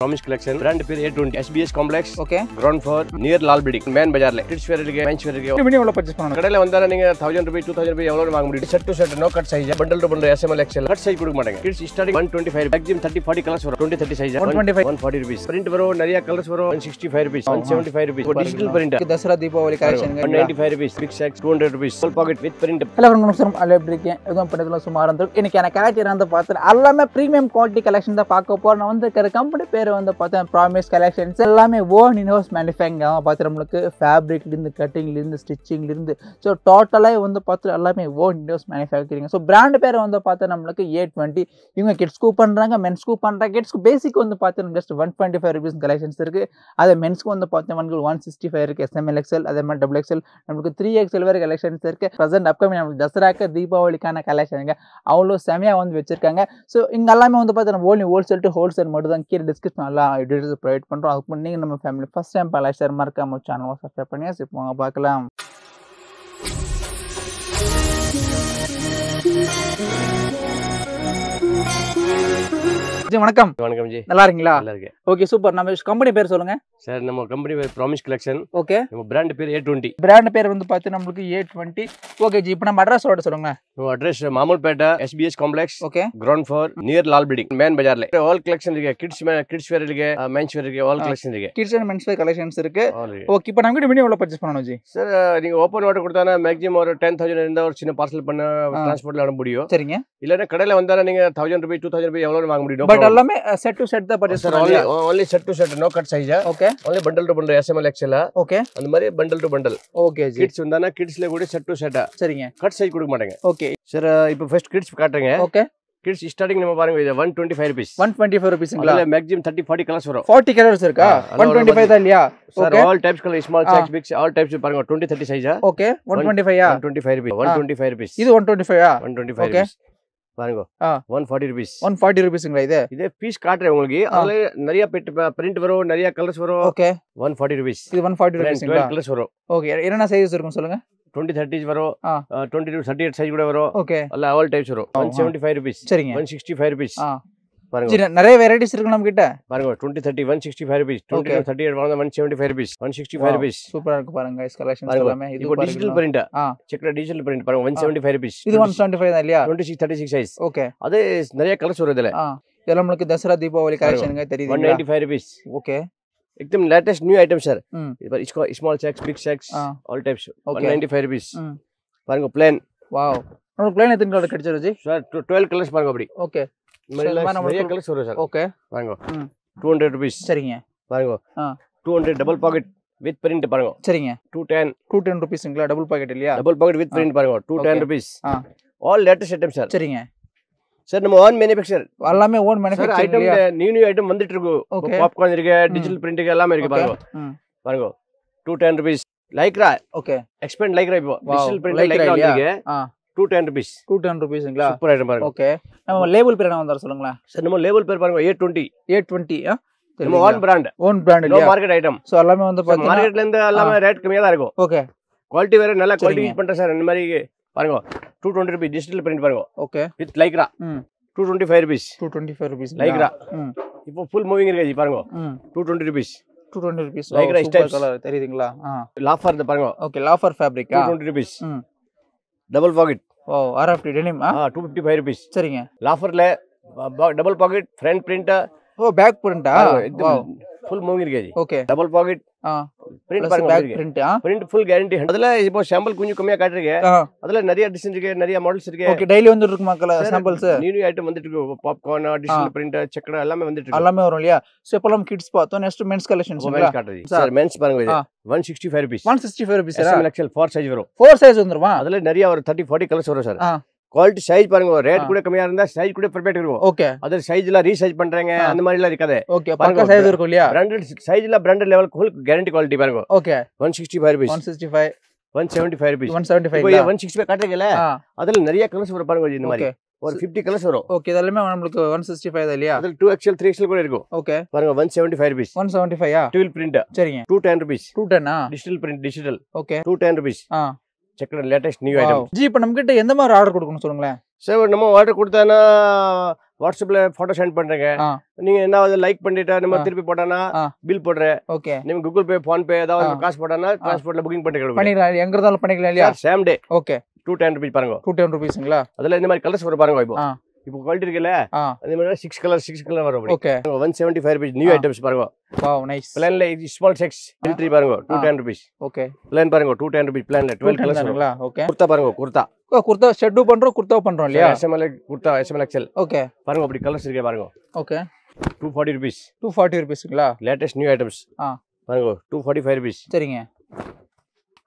Promise collection, brand peer A20, S.B.S complex, okay, ground floor, near Lal Building, man bazaar le. Kids wear irige, men's wear irige. Mini wala purchase panna. Kadala vandana ninga 1000 rupees, 2000 rupees evlo vaanga mudiyum. Set to set no cut size, bundle to bundle SML XL. Cut size kudukka matanga. Kids starting 125, maximum 30 40 colors varum. 20 30 size. 125, 140 rupees. Print varum, nariya colors varum. 165 rupees, 175 rupees. Digital print. Dasara Deepavali collection. 195 rupees, big size 200 rupees. Full pocket with print. Hello friends, namaskaram. Lal Building edum panadula sumaru andru. Iniki ana collection anda paatha allame premium quality collection da paaka porom. Na vandha company பேர் வந்து பார்த்தா Promise collections எல்லாமே own in-house manufacturing பார்த்து நம்மளுக்கு ஃபேப்ரிக்ல இருந்து கட்டிங்ல இருந்து ஸ்டிச்சிங்ல இருந்து so டோட்டலாக வந்து பார்த்து எல்லாமே own in-house manufacturing. So brand பேர் வந்து பார்த்தா நம்மளுக்கு A20 இவங்க கிட்ஸ்க்கு பண்ணுறாங்க, மென்ஸ்க்கு பண்ணுறாங்க. கிட்ஸ்க்கு பேசிக் வந்து பார்த்தா ஜஸ்ட் 125 rupees கலெக்ஷன்ஸ் இருக்கு. அதே மென்ஸ்க்கு வந்து பார்த்தா 165 இருக்கு. SML XL அதே மாதிரி டபுள் XL நம்மளுக்கு 3XL வரை கலெக்ஷன்ஸ் இருக்கு. ப்ரெசென்ட் அப்கமிங் நம்மளுக்கு தசராக்கு தீபாவளிக்கான கலெக்ஷனுங்க அவ்வளோ செமையாக வந்து வச்சிருக்காங்க. ஸோ இங்கே எல்லாமே வந்து பார்த்தா நம்ம ஓன்லி ஹோல்சேல் டு ஹோல்சேல் மட்டும் தான் கீழே டிஸ்கிரிப்ஷன் எல்லாம் டீடைல்ஸ் ப்ரொவைட் பண்ணுறோம். அதுக்கு முன்னாடி நீங்கள் நம்ம ஃபேமிலி ஃபர்ஸ்ட் டைம் பல மறக்காம சேனலை சப்ஸ்கிரைப் பண்ணி இப்போ பார்க்கலாம். வணக்கம். வணக்கம் ஜி, நல்லா இருக்கீங்களா? நல்லா இருக்கேன். Okay super. நம்ம கம்பெனி பேர் சொல்லுங்க. சார் நம்ம கம்பெனி பேர் Promise collection. ஓகே. நம்ம பிராண்ட் பேர் A20. பிராண்ட் பேர் வந்து பார்த்து நம்மளுக்கு A20. ஓகே ஜி, இப்போ நம்ம அட்ரஸ் ஓட சொல்லுங்க. நம்ம address Mamulpet, S.B.S complex. Okay. ground floor near Lal Building, man bazaar le. All collection irige, kids wear irige, men's wear irige, all collection irige. Kids and men's wear collections இருக்கு. Okay, இப்போ நம்ம minimum எவ்வளவு purchase பண்ணனும் G? Sir நீங்க open order கொடுத்தானா maximum ஒரு 10000 இருந்தா ஒரு சின்ன பார்சல் பண்ண டிரான்ஸ்போர்ட்ல அனுப்ப முடியும். சரிங்க. இல்லனா கடையில வந்தானா நீங்க 1000 rupees 2000 rupees எவ்வளவு வாங்க முடியும். பட் எல்லாமே செட் டு செட் தான் பர்ச்சேஸ் பண்ணனும். only set to set, no cut size. Okay. only bundle to bundle SML XL. Okay. அந்த மாதிரி bundle to bundle. Okay ji. Kids வந்தானா கிட்ஸ்ல கூட செட் டு செட். சரிங்க. கட் சைஸ் கொடுக்க மாட்டாங்க. ஓகே. சார் இப்போ ஃபர்ஸ்ட் கிட்ஸ் காட்டுறேங்க. ஓகே. கிட்ஸ் ஸ்டார்டிங் நம்ம பாருங்க இது 125 rupees. 125 rupeesங்களா? அதுல மேக்ஸிமம் 30 40 கலர்ஸ் வரும். 40 கலர்ஸ் இருக்கா? 125 தான் இல்லையா? Sir all types color, small size, big size, all types பாருங்க 20 30 size. ஓகே. 125 ஆ? 125 rupees. 125 rupees. இது 125 ஆ? 125 rupees. பாருங்க 140 rupees. 140 rupeesங்களா இது? இதே பீஸ் காட்றேன் உங்களுக்கு. அதுல நிறைய பிரிண்ட் வரும், நிறைய கலர்ஸ் வரும். ஓகே. 140 rupees. இது 140 rupeesங்களா? கலர்ஸ் வரும். ஓகே. என்னென்ன சைஸ் இருக்கும் சொல்லுங்க. 20 30 வரும், 22 38 சைஸ் கூட வரும். ஓகே. எல்லா all types வரும். 175 rupees. சரிங்க. 165 rupees. பாருங்க சரி, நிறைய வெரைட்டிஸ் இருக்கு நம்ம கிட்ட. பாருங்க 20 30 165 rupees. 20 38 வாங்க 175 rupees. 165 rupees. சூப்பரா இருக்கு பாருங்க गाइस, கலெக்ஷன்ஸ் எல்லாமே. இது இப்போ டிஜிட்டல் பிரிண்ட். செக்ல டிஜிட்டல் பிரிண்ட் பாருங்க 175 rupees. இது 175 தான் இல்லையா? 26 36 சைஸ். ஓகே. அது நிறைய கலர்ஸ் வரும் இதுல. இதெல்லாம் நமக்கு தசரா தீபாவளி கலெக்ஷனுங்க தெரியுது. 195 rupees. ஓகே. एकदम लेटेस्ट न्यू आइटम सर. इसको small checks, big checks, all types. 195 rupees. பாருங்க प्लेन. வாவ். நமக்கு प्लेन எத்தனை கலர் கிடைச்சிரு ஜி? சார் 12 கலர்ஸ் பாருங்க அப்படி. ஓகே. நிறைய கலர்ஸ் வரும் சார். ஓகே. பாருங்க 200 rupees. சரிங்க. பாருங்க 200 டபுள் பாக்கெட் வித் பிரிண்ட் பாருங்க. சரிங்க. 210 rupeesங்களா? டபுள் பாக்கெட் இல்லையா? டபுள் பாக்கெட் வித் பிரிண்ட் பாருங்க 210 rupees. All latest item sir. சரிங்க. சார் நம்ம ஓன் மேனுஃபேக்சர் எல்லாமே own manufacture item. New item வந்துட்டு இருக்கு. பாப்கார்ன் இருக்கு, டிஜிட்டல் பிரிண்ட் இருக்கு, எல்லாமே இருக்கு பாருங்க. பாருங்க 210 rupees. Lycra. Okay. Expand Lycra இப்போ டிஜிட்டல் பிரிண்ட் லைக்ரா இருக்கு. 210 rupees. 210 rupeesங்களா? சூப்பர் ஐட்டம் பாருங்க. ஓகே. நம்ம லேபிள் பேர் என்ன வந்தாரு சொல்லுங்களா? சார் நம்ம லேபிள் பேர் பாருங்க A20. A20 நம்ம ஓன் பிராண்ட். ஓன் பிராண்ட் இல்ல மார்க்கெட் ஐட்டம். சோ எல்லாமே வந்து பாத்தீங்கன்னா மார்க்கெட்ல இருந்து எல்லாமே ரேட் கம்மியா தான் இருக்கும். ஓகே. குவாலிட்டி வேற நல்ல குவாலிட்டி யூஸ் பண்றேன் சார். இந்த மாதிரி பாருங்க 220 rupees டிஜிட்டல் பிரிண்ட் பாருங்க. Okay. With lycra. 225 rupees. 225 rupees lycra. இப்போ ஃபுல் மூவிங் இருக்கு ஜி பாருங்க. 220 rupees. 220 rupees. Lycra style colour தெரியுதுங்களா? லாஃபர் பாருங்க. ஓகே. லாஃபர் fabric. 220 rupees. Double pocket. Oh RFT denim. 255 rupees. சரிங்க. லாஃபர்ல double pocket front print. Oh back பிரிண்டா? ஃபுல் மூவிங் இருக்கு ji. Okay. Double pocket print பாருங்க. Back print. Print full guarantee. அதுல இப்போ சாம்பிள் கொஞ்சம் கம்மியா காட்டுறீங்க. அதுல நிறைய டிசைன் இருக்கு, நிறைய மாடல்ஸ் இருக்கு. ஓகே. டெய்லி வந்துட்டு இருக்கு மக்கள சாம்பிள்ஸ். நியூ ஐட்டம் வந்துட்டு இருக்கு. பாப்கார்ன், டிஜிட்டல் பிரிண்ட், செக்கடா எல்லாமே வந்துட்டு இருக்கு. எல்லாமே வரும் இல்லையா? சோ இப்போ நம்ம கிட்ஸ் பார்த்தோம். நெக்ஸ்ட் மென்ஸ் கலெக்ஷன்ஸ் காட்டுறீங்க சார். மென்ஸ் பாருங்க இது 165 rupees. 165 rupees. SML XL 4 size வரும். 4 சைஸ் வந்துருமா? அதுல நிறைய ஒரு 30 40 கலர்ஸ் வரும் சார். குவாலிட்டி சைஸ் பாருங்க. ரேட் கூட கம்மியா இருந்தா சைஸ் கூட பெர்ஃபெக்ட் இருக்கும். ஓகே. அது சைஸ்ல ரீசைஸ் பண்றாங்க அந்த மாதிரி எல்லாம் இருக்காது. ஓகே. பக்கா சைஸ் இருக்கும் இல்லையா? பிராண்டட் சைஸ்ல branded level full guarantee quality பாருங்க. ஓகே. 165 rupees. 165. 175 rupees. 175. இப்போ 165 காட்டுறீங்கல, அதுல நிறைய கலர்ஸ் வரும் பாருங்க இந்த மாதிரி. ஒரு 50 கலர்ஸ் வரும். ஓகே. இதெல்லாம் நமக்கு 165 தான் இல்லையா? அதுல 2XL 3XL கூட இருக்கும். ஓகே. பாருங்க 175 rupees. 175 dual print. சரிங்க. 210 rupees. 210 digital print digital. Okay. 210 rupees. செக்கட லேட்டஸ்ட் நியூ ஐட்டம். ஜி இப்போ நம்ம கிட்ட எந்த மாதிரி ஆர்டர் கொடுக்கணும் சொல்லுங்களேன். சார் நம்ம ஆர்டர் கொடுத்தானா வாட்ஸ்அப்ல போட்டோ சென்ட் பண்றீங்க நீங்க என்ன லைக் பண்ணிட்டா நம்ம திருப்பி போட்டானா பில் போடுறேன் ஓகே நீங்க கூகுள் பே போன் பே ஏதாவது காசு போட்டானா டிரான்ஸ்போர்ட்ல புக்கிங் பண்ணிக்கலாம் எங்க இருந்தாலும் பண்ணிக்கலாம் இல்லையா சேம் டே ஓகே 210 rupees பாருங்க 210 rupeesங்களா அதுல இந்த மாதிரி கலர்ஸ் வர பாருங்க இப்போ குவாலிட்டி இருக்குல்ல அதே மாதிரி 6 கலர் வரும் ஓகே 175 rupees நியூ ஐட்டம்ஸ் பாருங்க வாவ் நைஸ் பிளான்ல ஸ்மால் சைஸ் L3 பாருங்க 210 rupees ஓகே பிளான் பாருங்க 210 rupees பிளான்ல 12 கலர்ஸ் வருங்களா ஓகே குர்தா பாருங்க குர்தா ஷெட் பண்றோம் குர்தா பண்றோம் இல்லையா SML kurta SML XL okay பாருங்க அப்படி கலர்ஸ் இருக்கு பாருங்க ஓகே 240 rupees 240 rupeesங்களா லேட்டஸ்ட் நியூ ஐட்டம்ஸ் பாருங்க 245 rupees சரிங்க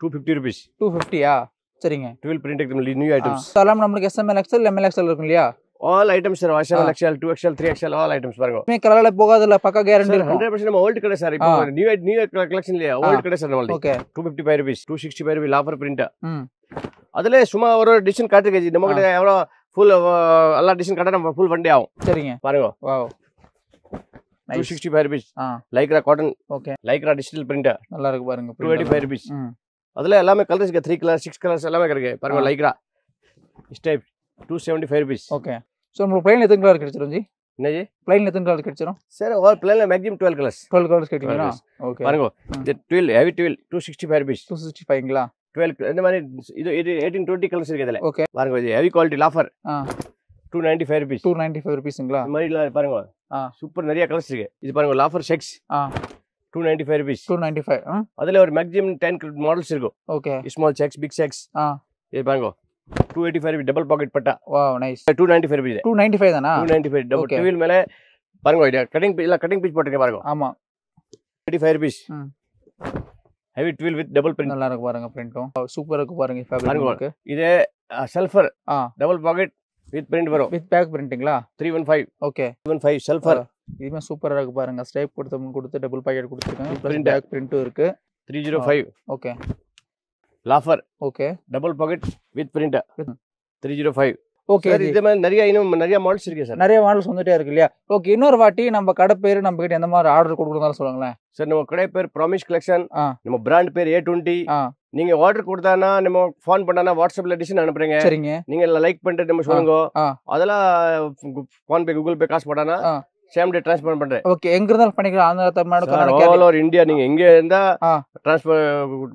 250 rupees 250 சரிங்க 12 printed நியூ ஐட்டம்ஸ் சலாம் நமக்கு SML XL ML XL இருக்கும் இல்லையா all items sir SML XL 2XL 3XL all items பாருங்க மே கலர்ல போகாதல பக்கா கேரண்டி இருக்கும் 100% நம்ம ஓல்ட் கடை சார் இப்போ நியூ கலெக்ஷன் இல்லையா ஓல்ட் கடை சார் நம்மளது okay 255 rupees 265 rupees lawful print அதுல சும்மா ஒரு டிசைன் காட்டுங்க நம்ம கிட்ட எவ்வளவு ஃபுல் எல்லா டிசைன் காட்ட நம்ம ஃபுல் வண்டி ஆகும் சரிங்க பாருங்க wow 265 rupees Lycra cotton okay Lycra digital print நல்லா இருக்கு பாருங்க 285 rupees அதுல எல்லாமே கலர்ஸ் இருக்கு 3 கலர் 6 கலர்ஸ் எல்லாமே இருக்கு பாருங்க லைக்ரா ஸ்டைப் 275 rupees ஓகே சோ நம்ம பிளைன் எத்தனை கலர் கிடைச்சிரும் ஜி என்னஜி பிளைன் எத்தனை கலர் கிடைச்சிரும் சார் ஆல் பிளைன்ல மேக்ஸிமம் 12 கலர்ஸ் கிடைக்குமா ஓகே பாருங்க இது 12 ஹெவி 12 265 rupees 265ங்களா 12 இந்த மாதிரி இது 18 20 கலர்ஸ் இருக்கு இதுல ஓகே பாருங்க இது ஹெவி குவாலிட்டி லாஃபர் 295 rupees 295 rupeesங்களா இந்த மாதிரி பாருங்க சூப்பர் நிறைய கலர்ஸ் இருக்கு இது பாருங்க லாஃபர் செக்ஸ் 295 rupees 295 அதுல ஒரு மேக்ஸிமம் 10 மாடல்ஸ் இருக்கு okay small checks big checks இது பாருங்க 285 rupees டபுள் பாக்கெட் பட்டா வாவ் நைஸ் 295 rupees 295 தானா 295 டபுள் டுவீல் மேல பாருங்க இது கட்டிங் பீஸ் போட்டுங்க பாருங்க ஆமா 85 rupees heavy twill with double print நல்லா இருக்கு பாருங்க பிரிண்டும் சூப்பரா இருக்கு பாருங்க ஃபேப்ரிக் இது சல்ஃபர் டபுள் பாக்கெட் வித் பிரிண்ட் வரும் வித் பேக் பிரிண்டிங்களா 315 ஓகே 315 சல்ஃபர் இதுமே சூப்பரா இருக்கு பாருங்க ஸ்ட்ரைப் கொடுத்து டபுள் பாக்கெட் கொடுத்திருக்காங்க ப்ளஸ் பேக் பிரிண்டும் இருக்கு 305 ஓகே லாஃபர் okay double pocket with print 305 okay இது மாதிரி நிறைய மாடல்ஸ் இருக்கு சார் நிறைய மாடல்ஸ் வந்துட்டே இருக்கு இல்லையா ஓகே இன்னொரு வாட்டி நம்ம கடை பேரு நம்ம கிட்ட எந்த மாதிரி ஆர்டர் கொடுக்கறதால சொல்லுங்களேன் சார் நம்ம கடை பேர் ப்ராமிஸ் கலெக்ஷன் நம்ம பிராண்ட் பேர் A20 நீங்க ஆர்டர் கொடுத்தானா நம்ம ஃபோன் பண்ணானா வாட்ஸ்அப்ல டிசைன் அனுப்புறீங்க சரிங்க நீங்க லைக் பண்ணிட்டு நம்ம சொல்லுங்க அதெல்லாம் ஃபோன் பே கூகுள் பே காசு போட்டானா சேம் டே ட்ரான்ஸ்ஃபர் பண்றேன் ஓகே எங்க இருந்தாலும் பண்ணிக்கலாம் Andhra Tamil Nadu all over India நீங்க எங்க இருந்தா ட்ரான்ஸ்ஃபர்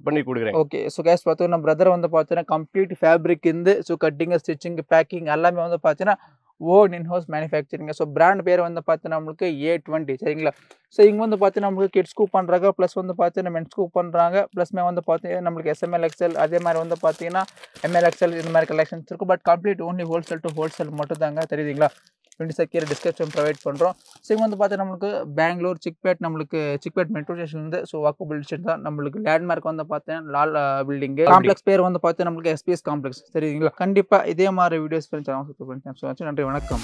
பண்ணி கொடுக்குறேன் ஓகே சோ गाइस பாத்தீங்கன்னா நம்ம பிரதர் வந்து பாத்தீங்கன்னா கம்ப்ளீட் ஃபேப்ரிக் இருந்து சோ கட்டிங் ஸ்டிச்சிங் பேக்கிங் எல்லாமே வந்து பாத்தீங்கன்னா own in house manufacturing so brand பேர் வந்து பாத்தீங்கன்னா நமக்கு A20 சரிங்களா சோ இங்க வந்து பாத்தீங்கன்னா நமக்கு கிட்ஸ்க்கு பண்றாங்க ப்ளஸ் வந்து பாத்தீங்கன்னா மென்ஸ்க்கு பண்றாங்க ப்ளஸ் வந்து பாத்தீங்கன்னா நமக்கு SML XL அதே மாதிரி வந்து பாத்தீங்கன்னா ML XL இந்த மாதிரி கலெக்ஷன்ஸ் இருக்கு but complete only wholesale to wholesale மட்டும் தாங்க தெரியுதுங்களா கீழே டிஸ்கிரிப்ஷன் ப்ரொவைட் பண்ணுறோம் ஸோ இங்கே வந்து பார்த்தா நம்மளுக்கு பெங்களூர் சிக்பேட் மெட்ரோ ஸ்டேஷன்லேருந்து ஸோ வாக்கபிள் டிஸ்டன்ஸ் தான் நம்மளுக்கு லேண்ட்மார்க் வந்து பார்த்தீங்கன்னா லால் பில்டிங் காம்ப்ளெக்ஸ் பேர் வந்து பார்த்தீங்கன்னா நம்மளுக்கு S.B.S காம்ப்ளெக்ஸ் தெரியுதுங்களா கண்டிப்பாக இதே மாதிரி வீடியோஸ் ஃப்ரெண்ட்ஸ் நன்றி வணக்கம்